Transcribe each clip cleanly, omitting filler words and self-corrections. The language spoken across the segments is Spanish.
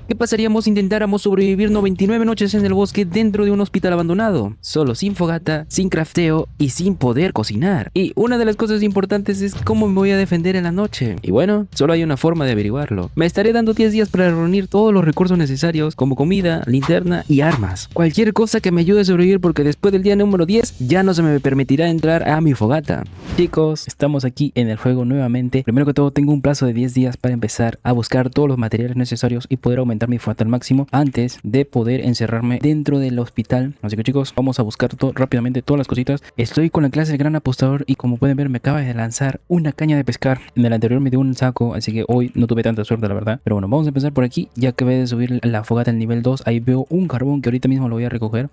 ¿Qué pasaríamos si intentáramos sobrevivir 99 noches en el bosque dentro de un hospital abandonado? Solo sin fogata, sin crafteo y sin poder cocinar. Y una de las cosas importantes es cómo me voy a defender en la noche. Y bueno, solo hay una forma de averiguarlo. Me estaré dando 10 días para reunir todos los recursos necesarios como comida, linterna y armas. Cualquier cosa que me ayude a sobrevivir, porque después del día número 10 ya no se me permitirá entrar a mi fogata. Chicos, estamos aquí en el juego nuevamente. Primero que todo tengo un plazo de 10 días para empezar a buscar todos los materiales necesarios y poder aumentar mi fogata al máximo antes de poder encerrarme dentro del hospital. Así que chicos, vamos a buscar rápidamente todas las cositas. Estoy con la clase del gran apostador y como pueden ver me acaba de lanzar una caña de pescar. En el anterior me dio un saco, así que hoy no tuve tanta suerte la verdad. Pero bueno, vamos a empezar por aquí. Ya acabé de subir la fogata al nivel 2. Ahí veo un carbón que ahorita mismo lo voy a recoger.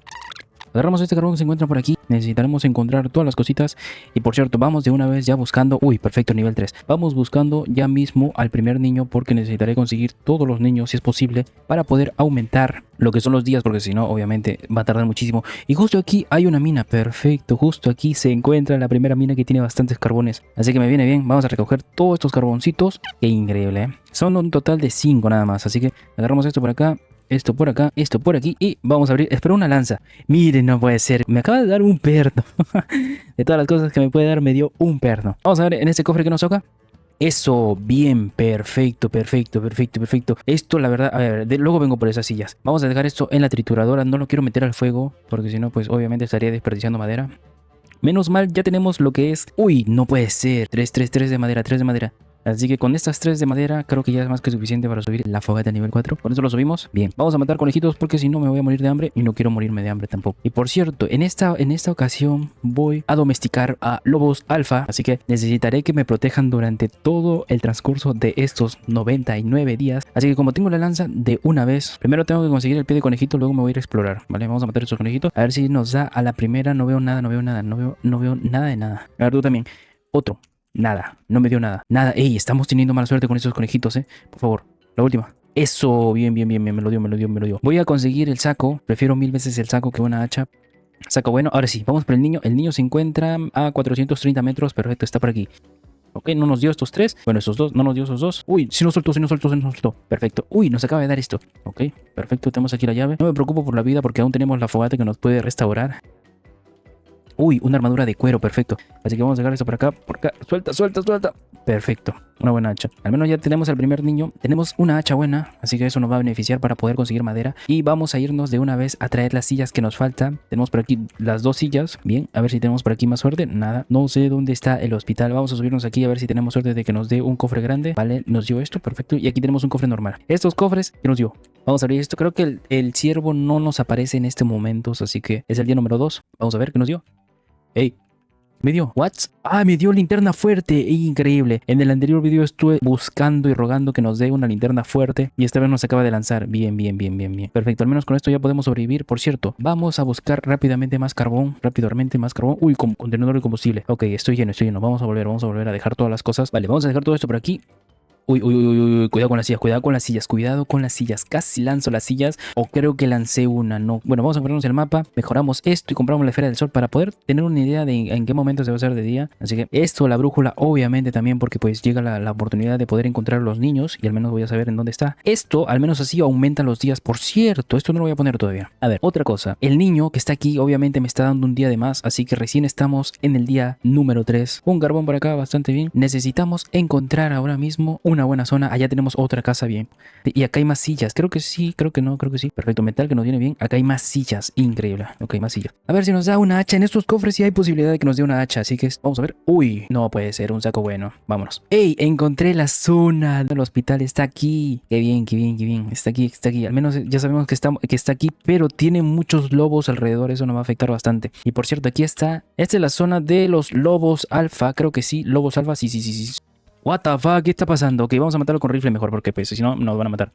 Agarramos este carbón que se encuentra por aquí. Necesitaremos encontrar todas las cositas. Y por cierto, vamos de una vez ya buscando. Uy, perfecto, nivel 3. Vamos buscando ya mismo al primer niño, porque necesitaré conseguir todos los niños si es posible para poder aumentar lo que son los días, porque si no obviamente va a tardar muchísimo. Y justo aquí hay una mina. Perfecto, justo aquí se encuentra la primera mina que tiene bastantes carbones. Así que me viene bien. Vamos a recoger todos estos carboncitos. Qué increíble, ¿eh? Son un total de 5 nada más. Así que agarramos esto por acá, esto por acá, esto por aquí y vamos a abrir. Espero una lanza. Miren, no puede ser. Me acaba de dar un perno. De todas las cosas que me puede dar, me dio un perno. Vamos a ver en este cofre que nos toca. Eso, bien, perfecto, perfecto, perfecto, perfecto. Esto, la verdad, a ver, luego vengo por esas sillas. Vamos a dejar esto en la trituradora. No lo quiero meter al fuego, porque si no, pues obviamente estaría desperdiciando madera. Menos mal, ya tenemos lo que es... Uy, no puede ser. 3 de madera, 3 de madera. Así que con estas 3 de madera creo que ya es más que suficiente para subir la fogata a nivel 4. Por eso lo subimos. Bien, vamos a matar conejitos porque si no me voy a morir de hambre y no quiero morirme de hambre tampoco. Y por cierto, en esta ocasión voy a domesticar a lobos alfa. Así que necesitaré que me protejan durante todo el transcurso de estos 99 días. Así que como tengo la lanza, de una vez, primero tengo que conseguir el pie de conejito, luego me voy a ir a explorar. Vale, vamos a matar a estos conejitos. A ver si nos da a la primera. No veo nada, no veo nada, no veo nada de nada. A ver, tú también. Otro. Nada, no me dio nada. Nada, ey, estamos teniendo mala suerte con estos conejitos, Por favor, la última. Eso, bien, bien, bien, bien, me lo dio. Voy a conseguir el saco. Prefiero 1000 veces el saco que una hacha. Saco bueno, ahora sí, vamos por el niño. El niño se encuentra a 430 metros. Perfecto, está por aquí. Ok, no nos dio estos 3. Bueno, estos 2, no nos dio esos 2. Uy, sí nos soltó. Perfecto. Uy, nos acaba de dar esto. Ok, perfecto, tenemos aquí la llave. No me preocupo por la vida porque aún tenemos la fogata que nos puede restaurar. Uy, una armadura de cuero, perfecto. Así que vamos a dejar esto por acá, Suelta. Perfecto, una buena hacha. Al menos ya tenemos al primer niño. Tenemos una hacha buena, así que eso nos va a beneficiar para poder conseguir madera. Y vamos a irnos de una vez a traer las sillas que nos faltan. Tenemos por aquí las 2 sillas. Bien, a ver si tenemos por aquí más suerte. Nada, no sé dónde está el hospital. Vamos a subirnos aquí a ver si tenemos suerte de que nos dé un cofre grande. Vale, nos dio esto, perfecto. Y aquí tenemos un cofre normal. Estos cofres que nos dio. Vamos a abrir esto. Creo que el ciervo no nos aparece en este momento, así que es el día número 2. Vamos a ver qué nos dio. Ey, me dio, ¿what? Ah, me dio linterna fuerte, increíble. En el anterior video estuve buscando y rogando que nos dé una linterna fuerte y esta vez nos acaba de lanzar. Bien. Perfecto, al menos con esto ya podemos sobrevivir. Por cierto, vamos a buscar rápidamente más carbón. Uy, contenedor de combustible. Ok, estoy lleno. Vamos a volver a dejar todas las cosas. Vale, vamos a dejar todo esto por aquí. Uy, cuidado con las sillas, casi lanzo las sillas, o creo que lancé una, no. Bueno, vamos a ponernos el mapa, mejoramos esto y compramos la esfera del sol para poder tener una idea de en qué momento se va a hacer de día. Así que esto, la brújula, obviamente también, porque pues llega la oportunidad de poder encontrar a los niños y al menos voy a saber en dónde está. Esto, al menos así, aumenta los días. Por cierto, esto no lo voy a poner todavía. A ver, otra cosa, el niño que está aquí obviamente me está dando un día de más, así que recién estamos en el día número 3. Un carbón por acá, bastante bien. Necesitamos encontrar ahora mismo una buena zona. Allá tenemos otra casa, bien. Y acá hay más sillas. Creo que sí, creo que no, creo que sí. Perfecto, metal que nos viene bien. Acá hay más sillas, increíble. Ok, más sillas. A ver si nos da una hacha. En estos cofres sí hay posibilidad de que nos dé una hacha, así que vamos a ver. Uy, no puede ser, un saco bueno. Vámonos. ¡Ey! Encontré la zona del hospital. Está aquí. Qué bien. Está aquí. Al menos ya sabemos que está aquí, pero tiene muchos lobos alrededor. Eso nos va a afectar bastante. Y por cierto, aquí está. Esta es la zona de los lobos alfa. Creo que sí. Lobos alfa, sí. What the fuck, ¿qué está pasando? Ok, vamos a matarlo con rifle mejor porque pues si no nos van a matar.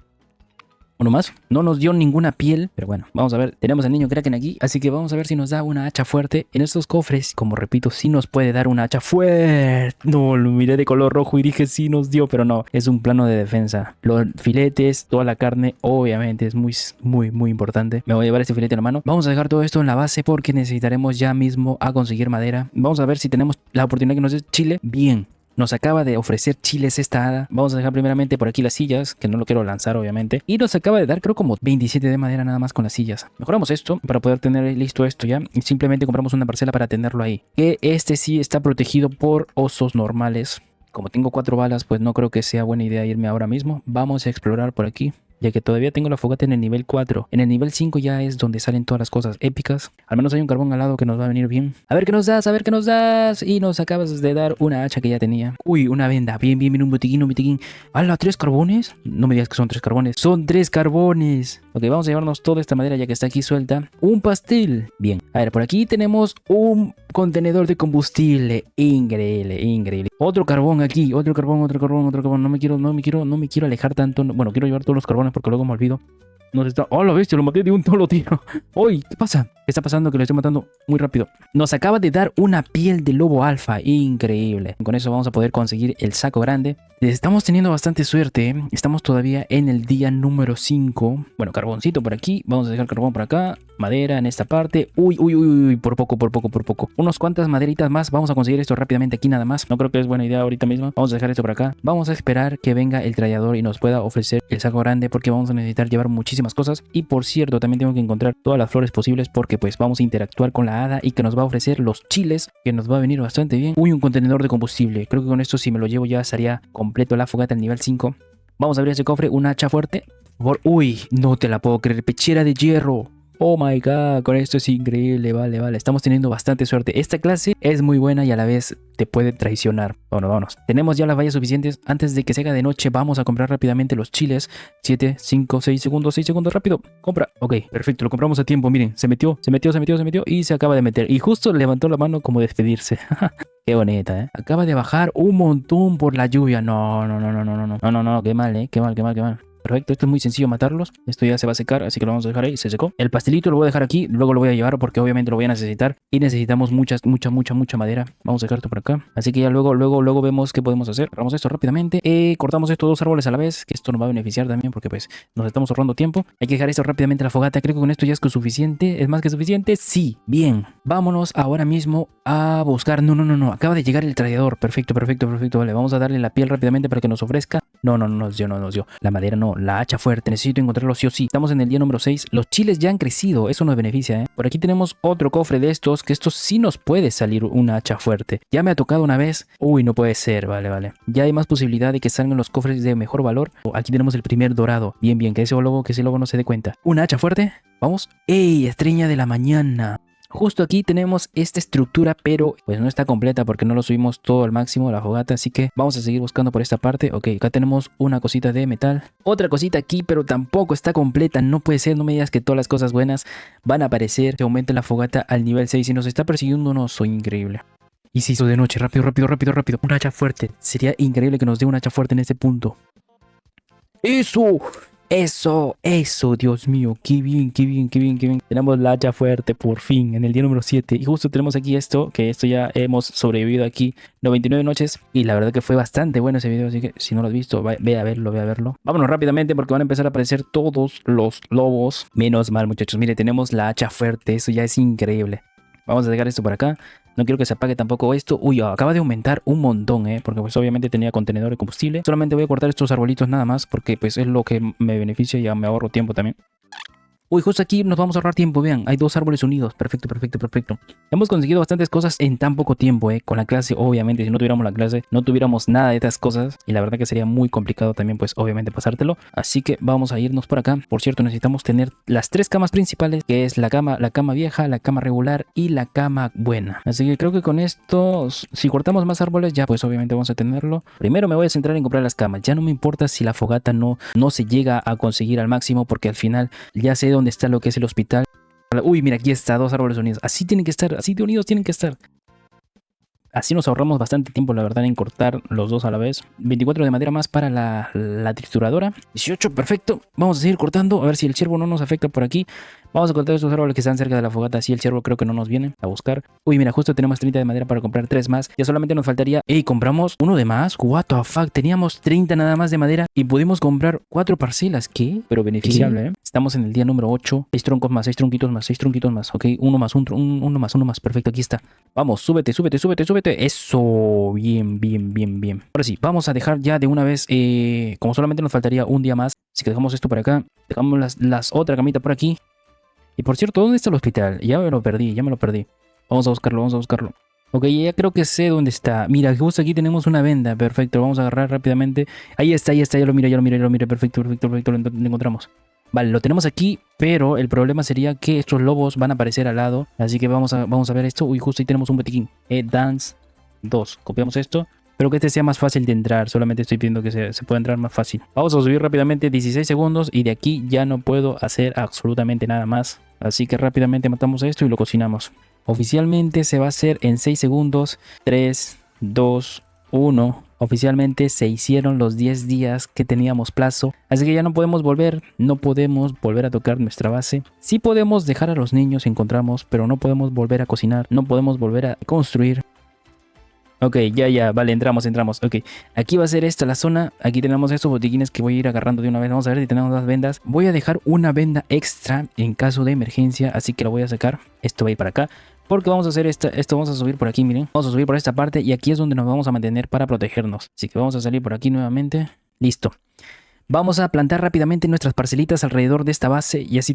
Uno más. No nos dio ninguna piel, pero bueno, vamos a ver. Tenemos al niño Kraken aquí, así que vamos a ver si nos da una hacha fuerte. En estos cofres, como repito, sí nos puede dar una hacha fuerte. No, lo miré de color rojo y dije sí nos dio, pero no. Es un plano de defensa. Los filetes, toda la carne, obviamente es muy importante. Me voy a llevar este filete en la mano. Vamos a dejar todo esto en la base porque necesitaremos ya mismo a conseguir madera. Vamos a ver si tenemos la oportunidad que nos dé Chile. Bien. Nos acaba de ofrecer chiles esta hada. Vamos a dejar primeramente por aquí las sillas, que no lo quiero lanzar obviamente. Y nos acaba de dar creo como 27 de madera nada más con las sillas. Mejoramos esto para poder tener listo esto ya. Y simplemente compramos una parcela para tenerlo ahí. Que este sí está protegido por osos normales. Como tengo 4 balas, pues no creo que sea buena idea irme ahora mismo. Vamos a explorar por aquí, ya que todavía tengo la fogata en el nivel 4. En el nivel 5 ya es donde salen todas las cosas épicas. Al menos hay un carbón al lado que nos va a venir bien. A ver qué nos das, a ver qué nos das. Y nos acabas de dar una hacha que ya tenía. Uy, una venda. Bien, bien, bien, un botiquín, un botiquín. ¡Hala! ¿3 carbones? No me digas que son 3 carbones. ¡Son 3 carbones! Ok, vamos a llevarnos toda esta madera ya que está aquí suelta. Un pastel. Bien. A ver, por aquí tenemos un contenedor de combustible. Increíble, increíble. Otro carbón aquí. Otro carbón, otro carbón, otro carbón. No me quiero alejar tanto. Bueno, quiero llevar todos los carbones porque luego me olvido. Nos está... ¡Oh, la bestia! Lo maté de un solo tiro. ¡Uy! ¿Qué pasa? ¿Qué está pasando? Que lo estoy matando muy rápido. Nos acaba de dar una piel de lobo alfa. Increíble. Con eso vamos a poder conseguir el saco grande. Estamos teniendo bastante suerte, ¿eh? Estamos todavía en el día número 5. Bueno, carboncito por aquí. Vamos a dejar carbón por acá. Madera en esta parte. Uy, uy, uy, uy. Por poco, por poco, por poco. Unos cuantas maderitas más. Vamos a conseguir esto rápidamente aquí nada más. No creo que es buena idea ahorita mismo. Vamos a dejar esto por acá. Vamos a esperar que venga el trallador y nos pueda ofrecer el saco grande porque vamos a necesitar llevar muchísimas cosas. Y por cierto, también tengo que encontrar todas las flores posibles porque pues vamos a interactuar con la hada y que nos va a ofrecer los chiles, que nos va a venir bastante bien. Uy, un contenedor de combustible. Creo que con esto si me lo llevo ya estaría completo la fogata al nivel 5. Vamos a abrir ese cofre, un hacha fuerte. Uy, no te la puedo creer, pechera de hierro. Oh my god, con esto es increíble, vale, vale. Estamos teniendo bastante suerte. Esta clase es muy buena y a la vez te puede traicionar. Bueno, vámonos. Tenemos ya las vallas suficientes. Antes de que se haga de noche, vamos a comprar rápidamente los chiles. 7, 5, 6 segundos, rápido. Compra. Ok, perfecto, lo compramos a tiempo. Miren, se metió y se acaba de meter. Y justo levantó la mano como despedirse. Qué bonita, ¿eh? Acaba de bajar un montón por la lluvia. No, qué mal, qué mal. Perfecto, esto es muy sencillo matarlos. Esto ya se va a secar, así que lo vamos a dejar ahí. Se secó. El pastelito lo voy a dejar aquí. Luego lo voy a llevar porque obviamente lo voy a necesitar. Y necesitamos mucha madera. Vamos a dejar esto por acá. Así que ya luego vemos qué podemos hacer. Agarramos esto rápidamente. Cortamos estos 2 árboles a la vez. Que esto nos va a beneficiar también porque pues nos estamos ahorrando tiempo. Hay que dejar esto rápidamente a la fogata. Creo que con esto ya es suficiente. ¿Es más que suficiente? Sí. Bien. Vámonos ahora mismo a buscar. No. Acaba de llegar el traidor. Perfecto. Vale, vamos a darle la piel rápidamente para que nos ofrezca. No nos dio. La madera no. La hacha fuerte, necesito encontrarlo sí o sí. Estamos en el día número 6. Los chiles ya han crecido, eso nos beneficia, ¿eh? Por aquí tenemos otro cofre de estos, que estos sí nos puede salir una hacha fuerte. Ya me ha tocado una vez. Uy, no puede ser, vale. Ya hay más posibilidad de que salgan los cofres de mejor valor. Aquí tenemos el primer dorado. Bien, que ese lobo no se dé cuenta. Una hacha fuerte, vamos. ¡Ey! Estrella de la mañana. Justo aquí tenemos esta estructura, pero pues no está completa porque no lo subimos todo al máximo a la fogata, así que vamos a seguir buscando por esta parte. Ok, acá tenemos una cosita de metal. Otra cosita aquí, pero tampoco está completa. No puede ser, no me digas que todas las cosas buenas van a aparecer. Se aumenta la fogata al nivel 6 y nos está persiguiendo un oso increíble. Y se hizo de noche, rápido. Un hacha fuerte. Sería increíble que nos dé un hacha fuerte en este punto. Eso, Dios mío, qué bien. Tenemos la hacha fuerte por fin en el día número 7. Y justo tenemos aquí esto ya hemos sobrevivido aquí 99 noches. Y la verdad que fue bastante bueno ese video, así que si no lo has visto, ve a verlo. Vámonos rápidamente porque van a empezar a aparecer todos los lobos. Menos mal, muchachos, mire, tenemos la hacha fuerte, eso ya es increíble. Vamos a dejar esto por acá. No quiero que se apague tampoco esto. Uy, acaba de aumentar un montón, porque pues obviamente tenía contenedor de combustible. Solamente voy a cortar estos arbolitos nada más porque pues es lo que me beneficia y ya me ahorro tiempo también. Uy, justo aquí nos vamos a ahorrar tiempo, vean, hay 2 árboles unidos, perfecto. Hemos conseguido bastantes cosas en tan poco tiempo, con la clase, obviamente, si no tuviéramos la clase, no tuviéramos nada de estas cosas, y la verdad que sería muy complicado también, pues, obviamente, pasártelo, así que vamos a irnos por acá. Por cierto, necesitamos tener las 3 camas principales, que es la cama vieja, la cama regular y la cama buena, así que creo que con esto, si cortamos más árboles, ya, pues, obviamente vamos a tenerlo. Primero me voy a centrar en comprar las camas, ya no me importa si la fogata no se llega a conseguir al máximo, porque al final ya sé dónde está lo que es el hospital. Uy, mira, aquí está, 2 árboles unidos. Así tienen que estar, así de unidos tienen que estar. Así nos ahorramos bastante tiempo, la verdad, en cortar los 2 a la vez. 24 de madera más para la trituradora. 18, perfecto. Vamos a seguir cortando, a ver si el ciervo no nos afecta por aquí. Vamos a cortar estos árboles que están cerca de la fogata. Así el ciervo creo que no nos viene a buscar. Uy, mira, justo tenemos 30 de madera para comprar 3 más. Ya solamente nos faltaría... ¡Ey! ¿Compramos uno de más? What the fuck? Teníamos 30 nada más de madera y pudimos comprar 4 parcelas. ¿Qué? Pero beneficiable, ¿eh? Estamos en el día número 8. 6 troncos más, 6 tronquitos más, 6 tronquitos más. Ok, uno más. Perfecto, aquí está. Vamos, súbete. muévete. Eso, bien, bien, bien, bien. Ahora sí, vamos a dejar ya de una vez, como solamente nos faltaría un día más, así que dejamos esto por acá, dejamos las otra camita por aquí. Y por cierto, ¿dónde está el hospital? Ya me lo perdí, ya me lo perdí. Vamos a buscarlo, vamos a buscarlo. Ok, ya creo que sé dónde está. Mira, justo aquí tenemos una venda. Perfecto, vamos a agarrar rápidamente. Ahí está, ya lo miro, ya lo miro, ya lo miro. Perfecto, perfecto, perfecto, lo encontramos. Vale, lo tenemos aquí, pero el problema sería que estos lobos van a aparecer al lado. Así que vamos a ver esto. Uy, justo ahí tenemos un botiquín. Dance 2. Copiamos esto. Espero que este sea más fácil de entrar. Solamente estoy pidiendo que se pueda entrar más fácil. Vamos a subir rápidamente 16 segundos y de aquí ya no puedo hacer absolutamente nada más. Así que rápidamente matamos esto y lo cocinamos. Oficialmente se va a hacer en 6 segundos. 3, 2, 1. Oficialmente se hicieron los 10 días que teníamos plazo. Así que ya no podemos volver. No podemos volver a tocar nuestra base. Sí podemos dejar a los niños si encontramos, pero no podemos volver a cocinar. No podemos volver a construir. Ok, ya, vale, entramos. Ok, aquí va a ser esta la zona. Aquí tenemos estos botiquines que voy a ir agarrando de una vez. Vamos a ver si tenemos las vendas. Voy a dejar una venda extra en caso de emergencia, así que la voy a sacar. Esto va a ir para acá, porque vamos a hacer esto vamos a subir por aquí, miren. Vamos a subir por esta parte y aquí es donde nos vamos a mantener para protegernos. Así que vamos a salir por aquí nuevamente. Listo. Vamos a plantar rápidamente nuestras parcelitas alrededor de esta base y así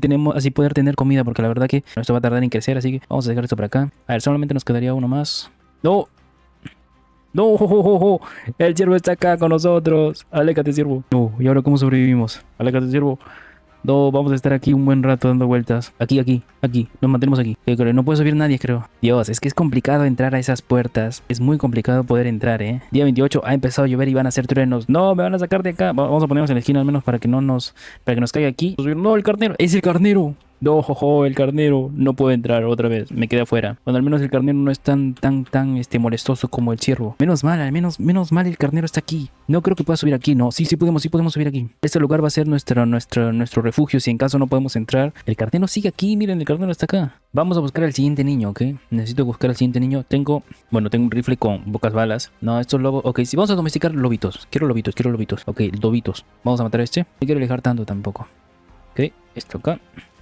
poder tener comida, porque la verdad que esto va a tardar en crecer, así que vamos a dejar esto por acá. A ver, solamente nos quedaría uno más. ¡No! ¡No! El ciervo está acá con nosotros. Aléjate, ciervo. No, ¿y ahora cómo sobrevivimos? Aléjate, ciervo. No, vamos a estar aquí un buen rato dando vueltas. Aquí. Nos mantenemos aquí. No puede subir nadie, creo. Dios, es que es complicado entrar a esas puertas. Es muy complicado poder entrar, ¿eh? Día 28 ha empezado a llover y van a hacer truenos. No, me van a sacar de acá. Vamos a ponernos en la esquina al menos para que nos caiga aquí. No, el carnero. Es el carnero. No, el carnero no puede entrar otra vez, me quedé afuera. Bueno, al menos el carnero no es tan molestoso como el ciervo. Menos mal, al menos mal el carnero está aquí. No creo que pueda subir aquí, no. Sí podemos subir aquí. Este lugar va a ser nuestro refugio si en caso no podemos entrar. El carnero sigue aquí, miren, el carnero está acá. Vamos a buscar al siguiente niño, ¿ok? Necesito buscar al siguiente niño. Tengo un rifle con pocas balas. No, estos lobos, ok, sí, vamos a domesticar lobitos. Quiero lobitos. Ok, lobitos. Vamos a matar a este. No quiero alejar tanto tampoco. Ok, esto acá.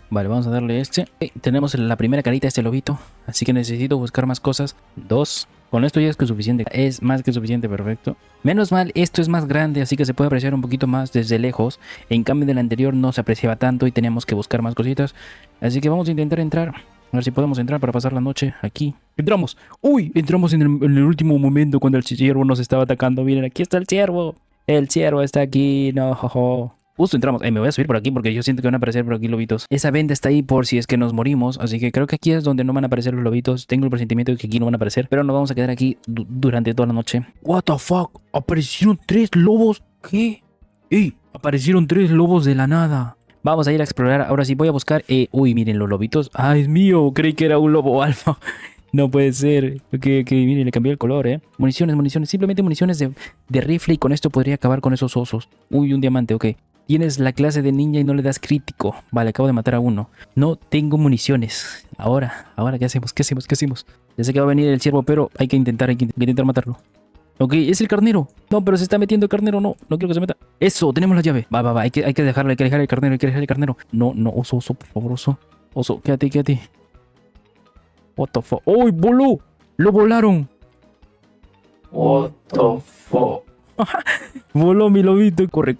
Vale, vamos a darle este. Tenemos la primera carita de este lobito, así que necesito buscar más cosas. 2. Con esto ya es que suficiente. Es más que suficiente, perfecto. Menos mal, esto es más grande, así que se puede apreciar un poquito más desde lejos. En cambio del anterior no se apreciaba tanto y teníamos que buscar más cositas. Así que vamos a intentar entrar. A ver si podemos entrar para pasar la noche aquí. ¡Entramos! ¡Uy! Entramos en el último momento cuando el ciervo nos estaba atacando. Miren, aquí está el ciervo. El ciervo está aquí. No, jojo. Justo entramos. Me voy a subir por aquí porque yo siento que van a aparecer por aquí lobitos. Esa venda está ahí por si es que nos morimos. Así que creo que aquí es donde no van a aparecer los lobitos. Tengo el presentimiento de que aquí no van a aparecer. Pero nos vamos a quedar aquí durante toda la noche. What the fuck? ¿Aparecieron 3 lobos? ¿Qué? ¡Ey! Aparecieron 3 lobos de la nada. Vamos a ir a explorar. Ahora sí voy a buscar. Uy, miren los lobitos. ¡Ah, es mío! Creí que era un lobo alfa. No puede ser. Ok, miren, le cambié el color, Municiones. Simplemente municiones de rifle y con esto podría acabar con esos osos. Uy, un diamante, ok. Tienes la clase de ninja y no le das crítico. Vale, acabo de matar a uno. No tengo municiones. Ahora, ¿qué hacemos? Ya sé que va a venir el ciervo, pero hay que intentar matarlo. Ok, es el carnero. No, pero se está metiendo el carnero. No quiero que se meta. Eso, tenemos la llave. Va. Hay que dejar el carnero. No, oso, por favor, oso. Oso, quédate. What the fuck. ¡Uy, voló! ¡Lo volaron! What the fuck. Voló mi lobito. Corre.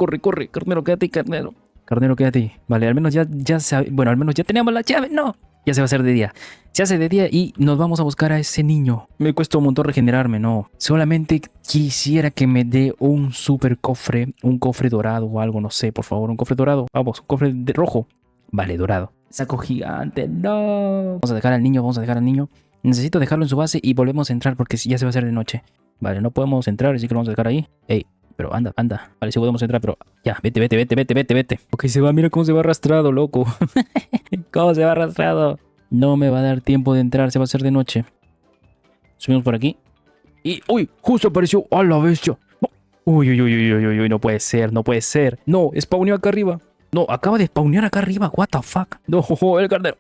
Carnero, quédate. Carnero, quédate. Vale, al menos ya sabe. Bueno, al menos ya teníamos la llave. No. Ya se va a hacer de día. Se hace de día y nos vamos a buscar a ese niño. Me cuesta un montón regenerarme, no. Solamente quisiera que me dé un super cofre. Un cofre dorado o algo, no sé, por favor. Un cofre dorado. Vamos, un cofre de rojo. Vale, dorado. Saco gigante, no. Vamos a dejar al niño. Necesito dejarlo en su base y volvemos a entrar porque ya se va a hacer de noche. Vale, no podemos entrar, así que lo vamos a dejar ahí. Ey, pero anda. Vale, sí podemos entrar, pero ya, vete. Ok, se va, mira cómo se va arrastrado, loco. ¿Cómo se va arrastrado? No me va a dar tiempo de entrar, se va a hacer de noche. Subimos por aquí. Y, uy, justo apareció a la bestia. Uy, no puede ser. No, spawneó acá arriba. No, acaba de spawnear acá arriba. What the fuck? No, el carnero.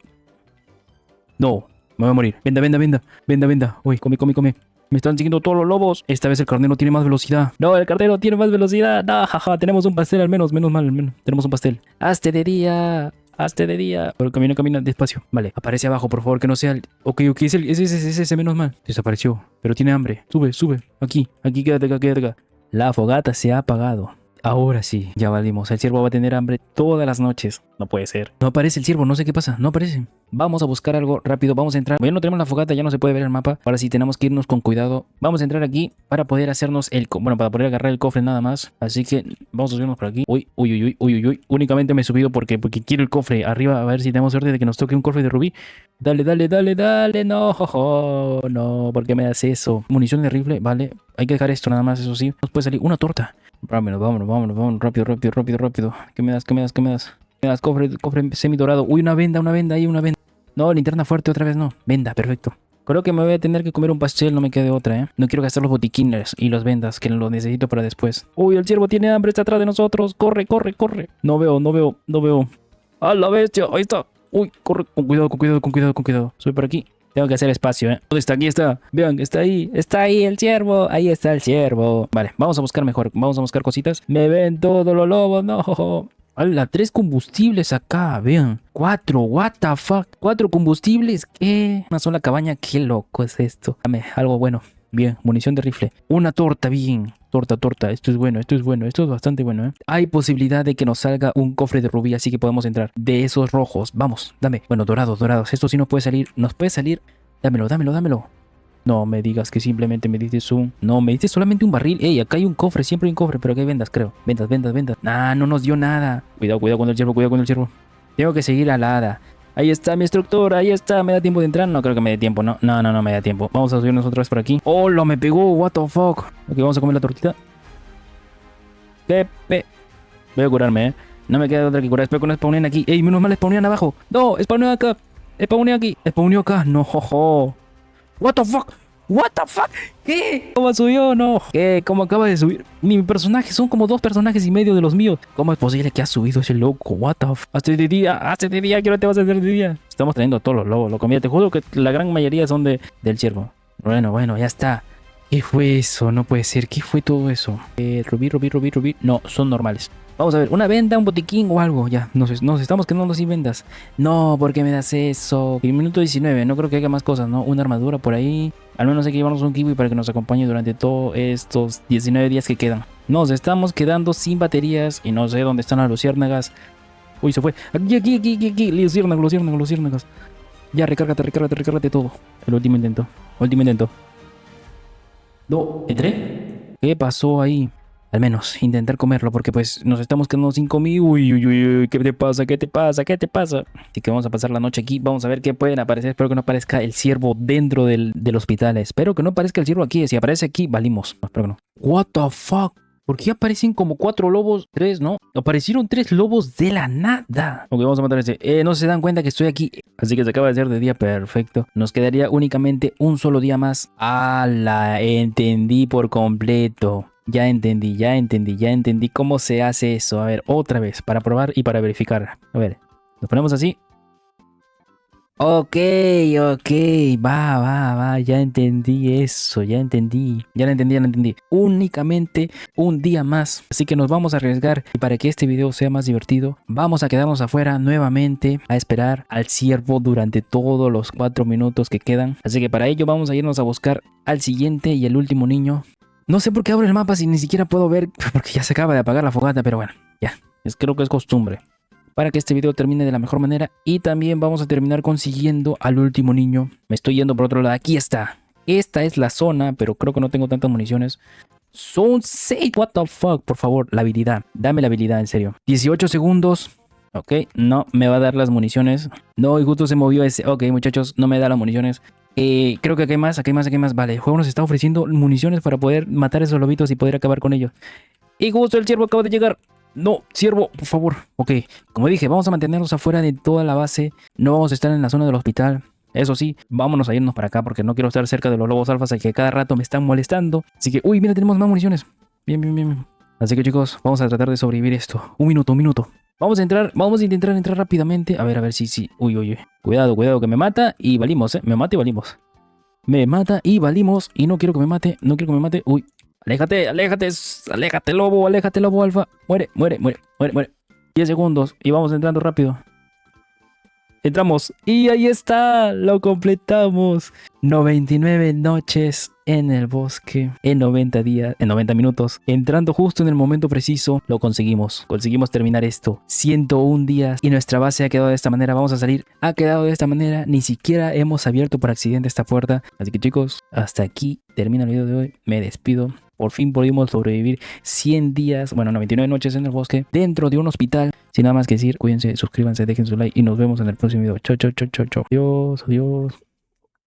No, me voy a morir. Venda. Uy, come. Me están siguiendo todos los lobos. Esta vez el carnero tiene más velocidad. No, el carnero tiene más velocidad. No, jaja, tenemos un pastel al menos. Menos mal. Tenemos un pastel. Hazte de día. Hazte de día. Pero camina, camina despacio. Vale, aparece abajo, por favor, que no sea el... Ok, es ese, menos mal. Desapareció, pero tiene hambre. Sube, sube. Aquí, quédate acá, quédate acá. La fogata se ha apagado. Ahora sí, ya valimos. El ciervo va a tener hambre todas las noches. No puede ser. No aparece el ciervo, no sé qué pasa. No aparece. Vamos a buscar algo rápido. Vamos a entrar. Ya no tenemos la fogata, ya no se puede ver el mapa. Ahora sí tenemos que irnos con cuidado. Vamos a entrar aquí para poder hacernos el... Bueno, para poder agarrar el cofre nada más. Así que vamos a subirnos por aquí. Uy. Únicamente me he subido porque quiero el cofre arriba. A ver si tenemos suerte de que nos toque un cofre de rubí. Dale. No, no. ¿Por qué me das eso? Munición de rifle, vale. Hay que dejar esto nada más, eso sí. Nos puede salir una torta. Vámonos, rápido. ¿Qué me das? Me das cofre semi dorado. Uy, una venda. No, linterna fuerte otra vez no. Venda, perfecto. Creo que me voy a tener que comer un pastel, no me quede otra, No quiero gastar los botiquines y los vendas, que los necesito para después. Uy, el ciervo tiene hambre, está atrás de nosotros. Corre. No veo. ¡A la bestia! Ahí está. Uy, corre, con cuidado. Sube por aquí. Tengo que hacer espacio, ¿Dónde está? Aquí está. Vean, está ahí el ciervo. Ahí está el ciervo. Vale, vamos a buscar mejor. Vamos a buscar cositas. Me ven todos los lobos, no. ¡Hala! 3 combustibles acá, vean. 4, what the fuck. 4 combustibles, ¿qué? Una sola cabaña, qué loco es esto. Dame algo bueno. Bien, munición de rifle. Una torta, bien. Torta. Esto es bueno. Esto es bastante bueno, Hay posibilidad de que nos salga un cofre de rubí, así que podemos entrar. De esos rojos. Vamos, dame. Bueno, dorados. Esto sí nos puede salir. Dámelo. No me digas que simplemente me diste un... No, me diste solamente un barril. Ey, acá hay un cofre, siempre hay un cofre, pero aquí hay vendas, creo. Vendas. Ah, no nos dio nada. Cuidado con el ciervo. Tengo que seguir a la hada. Ahí está mi estructura, ahí está. ¿Me da tiempo de entrar? No creo que me dé tiempo, no me da tiempo. Vamos a subirnos otra vez por aquí. ¡Oh, lo me pegó! ¿What the fuck? Ok, vamos a comer la tortita. Voy a curarme, No me queda otra que curar. Espero que no spawnen aquí. ¡Ey, menos mal spawnean abajo! ¡No! ¡Spawnean acá! ¡Spawnean aquí! ¡Spawneó acá! ¡No, jojo! ¿What the fuck? ¿Qué? ¿Cómo subió? No. ¿Qué? ¿Cómo acaba de subir? Mi personaje son como 2 personajes y medio de los míos. ¿Cómo es posible que ha subido ese loco? What the fuck? Hazte de día. ¿Qué hora te vas a hacer de día? Estamos trayendo a todos los lobos. Lo comía. Te juro que la gran mayoría son del ciervo. Bueno, ya está. ¿Qué fue eso? No puede ser. ¿Qué fue todo eso? Rubí. No, son normales. Vamos a ver, una venda, un botiquín o algo. Ya, nos estamos quedando sin vendas. No, ¿por qué me das eso? En minuto 19, no creo que haya más cosas, ¿no? Una armadura por ahí. Al menos hay que llevarnos un kiwi para que nos acompañe durante todos estos 19 días que quedan. Nos estamos quedando sin baterías y no sé dónde están las luciérnagas. Uy, se fue. Aquí. Luciérnagas. Ya, recárgate todo. El último intento. No, ¿entré? ¿Qué pasó ahí? Al menos intentar comerlo porque pues nos estamos quedando sin comida. Uy, ¿qué te pasa? Así que vamos a pasar la noche aquí. Vamos a ver qué pueden aparecer. Espero que no aparezca el ciervo dentro del hospital. Espero que no aparezca el ciervo aquí. Si aparece aquí, valimos. No, espero que no. What the fuck? ¿Por qué aparecen como 4 lobos? 3, ¿no? Aparecieron 3 lobos de la nada. Ok, vamos a matar a ese. No se dan cuenta que estoy aquí. Así que se acaba de hacer de día. Perfecto. Nos quedaría únicamente un solo día más. ¡Hala! Entendí por completo. Ya entendí cómo se hace eso. A ver, otra vez, para probar y para verificar. A ver, nos ponemos así. Ok, va, ya entendí eso, ya lo entendí. Únicamente un día más, así que nos vamos a arriesgar y para que este video sea más divertido, vamos a quedarnos afuera nuevamente a esperar al ciervo durante todos los 4 minutos que quedan. Así que para ello vamos a irnos a buscar al siguiente y el último niño. No sé por qué abro el mapa si ni siquiera puedo ver, porque ya se acaba de apagar la fogata, pero bueno, ya, creo que es costumbre. Para que este video termine de la mejor manera y también vamos a terminar consiguiendo al último niño. Me estoy yendo por otro lado, aquí está. Esta es la zona, pero creo que no tengo tantas municiones. Son 6, what the fuck, por favor, la habilidad. Dame la habilidad, en serio. 18 segundos. Ok, no me va a dar las municiones. No, y justo se movió ese. Ok, muchachos, no me da las municiones. Creo que aquí hay más. Vale, el juego nos está ofreciendo municiones para poder matar a esos lobitos y poder acabar con ellos. Y justo el ciervo acaba de llegar. No, ciervo, por favor. Ok, como dije, vamos a mantenernos afuera de toda la base. No vamos a estar en la zona del hospital. Eso sí, vámonos a irnos para acá porque no quiero estar cerca de los lobos alfas que cada rato me están molestando. Así que, uy, mira, tenemos más municiones. Bien. Así que chicos, vamos a tratar de sobrevivir esto. Un minuto. Vamos a intentar entrar rápidamente. A ver, sí. Uy. Cuidado, que me mata y valimos, Me mata y valimos. Y no quiero que me mate. Uy. Aléjate, lobo alfa. Muere. 10 segundos y vamos entrando rápido. Entramos y ahí está, lo completamos. 99 noches en el bosque, en 90 días, en 90 minutos. Entrando justo en el momento preciso, lo conseguimos. Conseguimos terminar esto. 101 días y nuestra base ha quedado de esta manera. Vamos a salir. Ha quedado de esta manera. Ni siquiera hemos abierto por accidente esta puerta. Así que chicos, hasta aquí termina el video de hoy. Me despido. Por fin pudimos sobrevivir 100 días, bueno, 99 noches en el bosque, dentro de un hospital. Sin nada más que decir, cuídense, suscríbanse, dejen su like y nos vemos en el próximo video. Chau, chau, chau, chau, chau. Adiós, adiós.